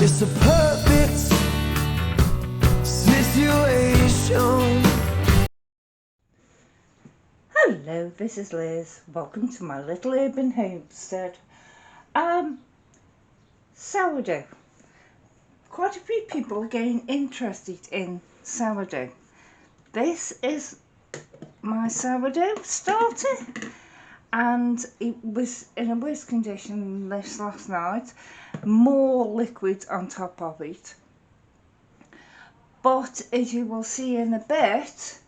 It's a perfect situation. Hello, this is Liz. Welcome to my little urban homestead. Sourdough. Quite a few people are getting interested in sourdough. This is my sourdough starter, and it was in a worse condition than this last night. More liquid on top of it. But as you will see in a bit,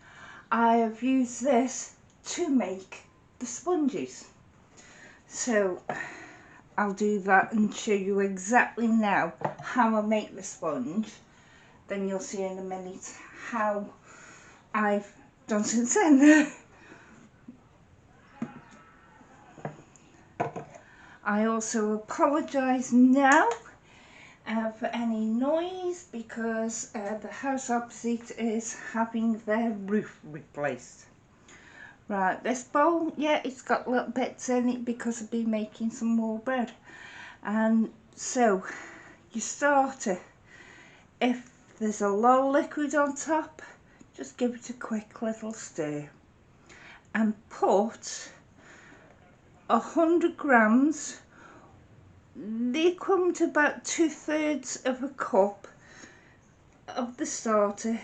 I have used this to make the sponges. So I'll do that and show you exactly now how I make the sponge. Then you'll see in a minute how I've done since then. I also apologise now for any noise because the house opposite is having their roof replaced. Right, this bowl, yeah, it's got little bits in it because I've been making some more bread. And so, your starter, if there's a lot of liquid on top, just give it a quick little stir. And put 100 grams, the equivalent to about 2/3 of a cup of the starter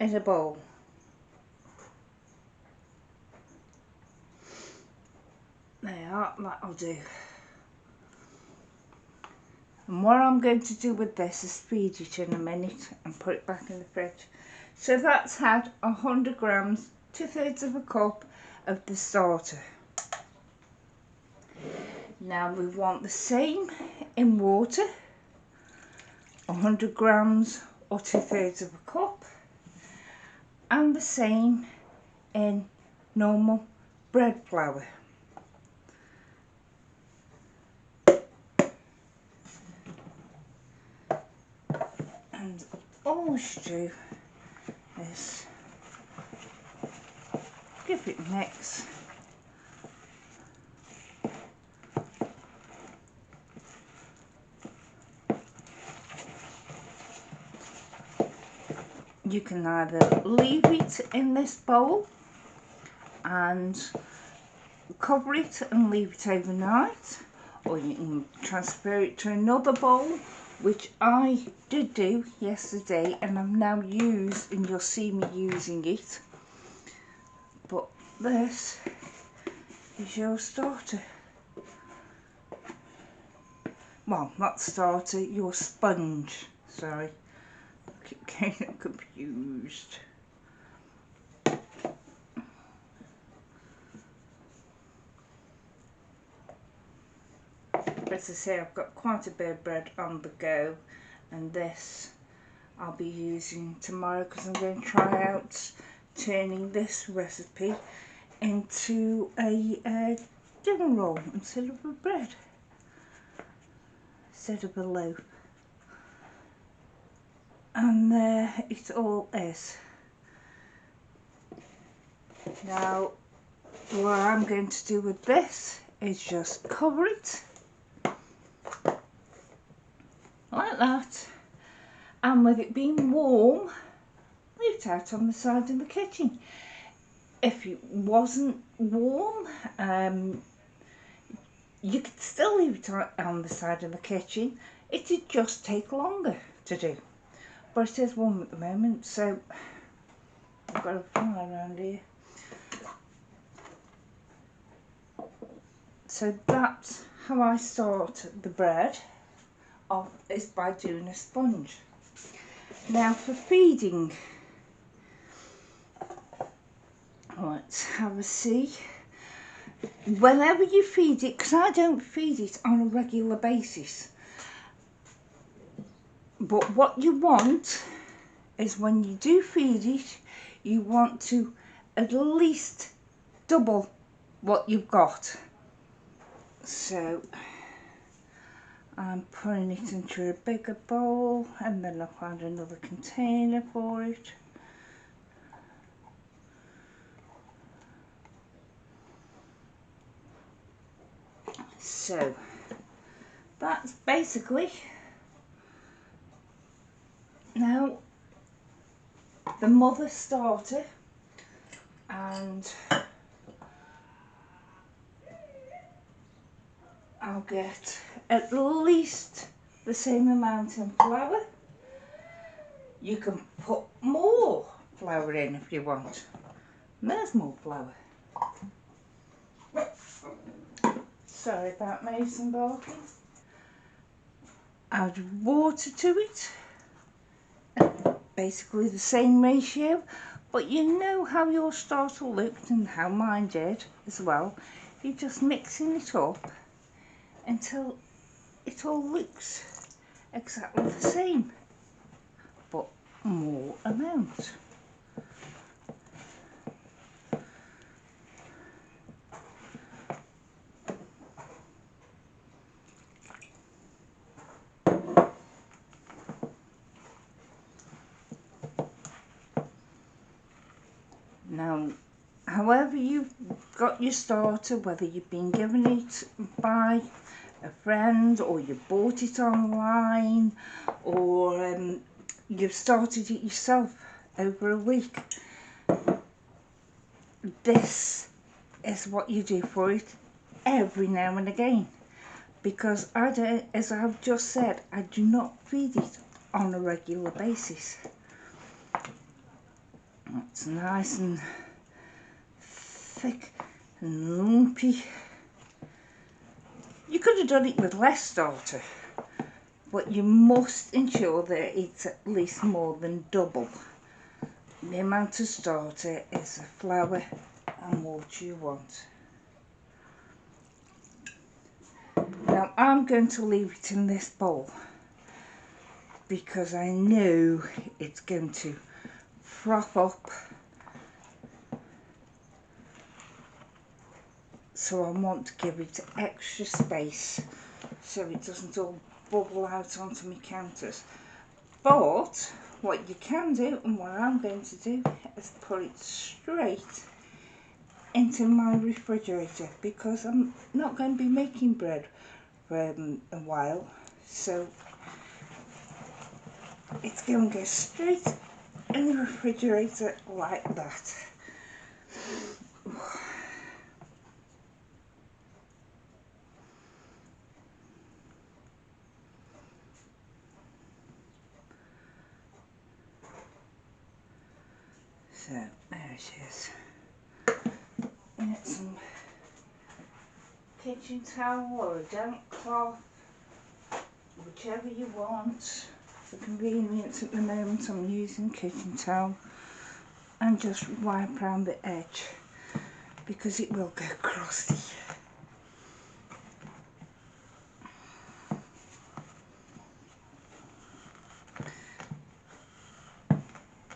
in a bowl. There, that'll do. And what I'm going to do with this is feed it in a minute and put it back in the fridge. So that's had 100 grams, 2/3 of a cup of the starter. Now we want the same in water, 100 grams or 2/3 of a cup, and the same in normal bread flour. And all we should do is give it a mix. You can either leave it in this bowl and cover it and leave it overnight, or you can transfer it to another bowl, which I did do yesterday and I've now used, and you'll see me using it. But this is your starter. Well, not starter, your sponge, sorry. I keep getting confused. As I say, I've got quite a bit of bread on the go, and this I'll be using tomorrow because I'm going to try out turning this recipe into a dinner roll instead of a bread, instead of a loaf. And there it all is. Now what I'm going to do with this is just cover it like that, and with it being warm, leave it out on the side of the kitchen. If it wasn't warm, you could still leave it on the side of the kitchen. It'd just take longer to do, but it is warm at the moment, so I've got a fire around here. So that's how I start the bread off, is by doing a sponge. Now for feeding, let's have a see. Whenever you feed it, because I don't feed it on a regular basis, but what you want is when you do feed it, you want to at least double what you've got. So I'm putting it into a bigger bowl, and then I'll find another container for it. So that's basically Now the mother starter, and I'll get at least the same amount in flour. You can put more flour in if you want. And there's more flour. Sorry about Mason and barking. Add water to it. Basically the same ratio, but you know how your starter looked and how mine did as well. You're just mixing it up until it all looks exactly the same, but more amount. Now, however you've got your starter, whether you've been given it by a friend or you bought it online or you've started it yourself over a week, this is what you do for it every now and again, because I don't, as I've just said, I do not feed it on a regular basis. It's nice and thick and lumpy. You could have done it with less starter, but you must ensure that it's at least more than double the amount of starter is the flour and water you want. Now I'm going to leave it in this bowl because I know it's going to froth up, so I want to give it extra space so it doesn't all bubble out onto my counters. But what you can do, and what I'm going to do, is put it straight into my refrigerator, because I'm not going to be making bread for a while, so it's going to go straight in the refrigerator like that. So there it is. Get some kitchen towel or a damp cloth, whichever you want. For convenience at the moment I'm using kitchen towel, and just wipe around the edge because it will go crusty.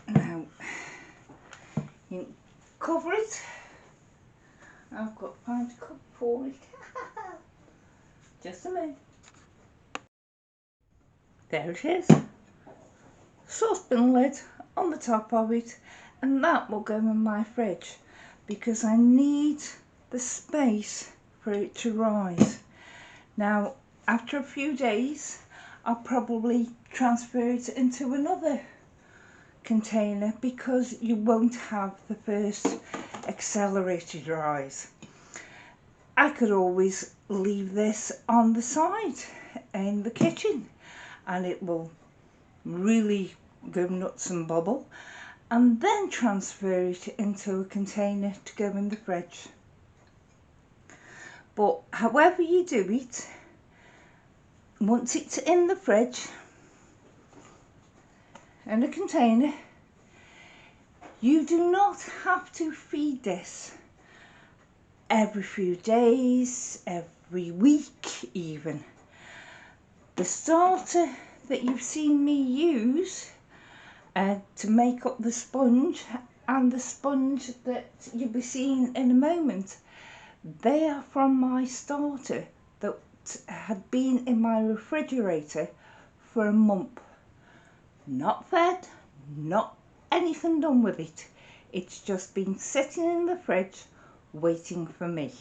Now you cover it. I've got to find a cup for it. Just a minute. There it is. Saucepan lid on the top of it, and that will go in my fridge because I need the space for it to rise. Now after a few days I'll probably transfer it into another container because you won't have the first accelerated rise. I could always leave this on the side in the kitchen and it will really go nuts and bubble, and then transfer it into a container to go in the fridge. But however you do it, once it's in the fridge in a container, you do not have to feed this every few days, every week even. The starter that you've seen me use to make up the sponge, and the sponge that you'll be seeing in a moment, they are from my starter that had been in my refrigerator for a month. Not fed, not anything done with it. It's just been sitting in the fridge waiting for me.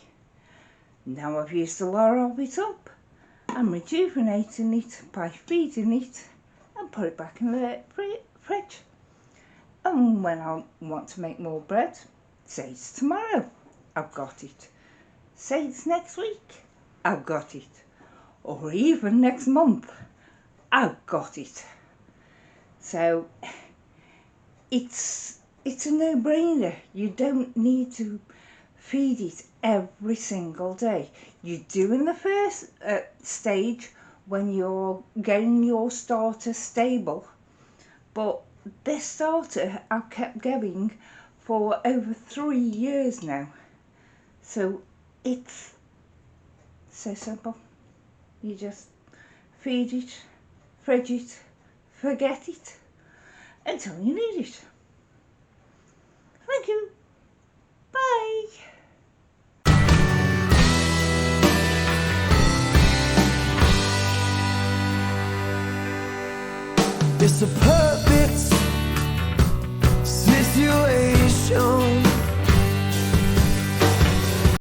Now I've used a lot of it up. I'm rejuvenating it by feeding it and put it back in the fridge. And when I want to make more bread, say it's tomorrow, I've got it. Say it's next week, I've got it. Or even next month, I've got it. So it's a no-brainer. You don't need to feed it every single day. You do in the first stage when you're getting your starter stable, but this starter I've kept going for over 3 years now. So it's so simple. You just feed it, fridge it, forget it until you need it. Thank you. Bye. It's a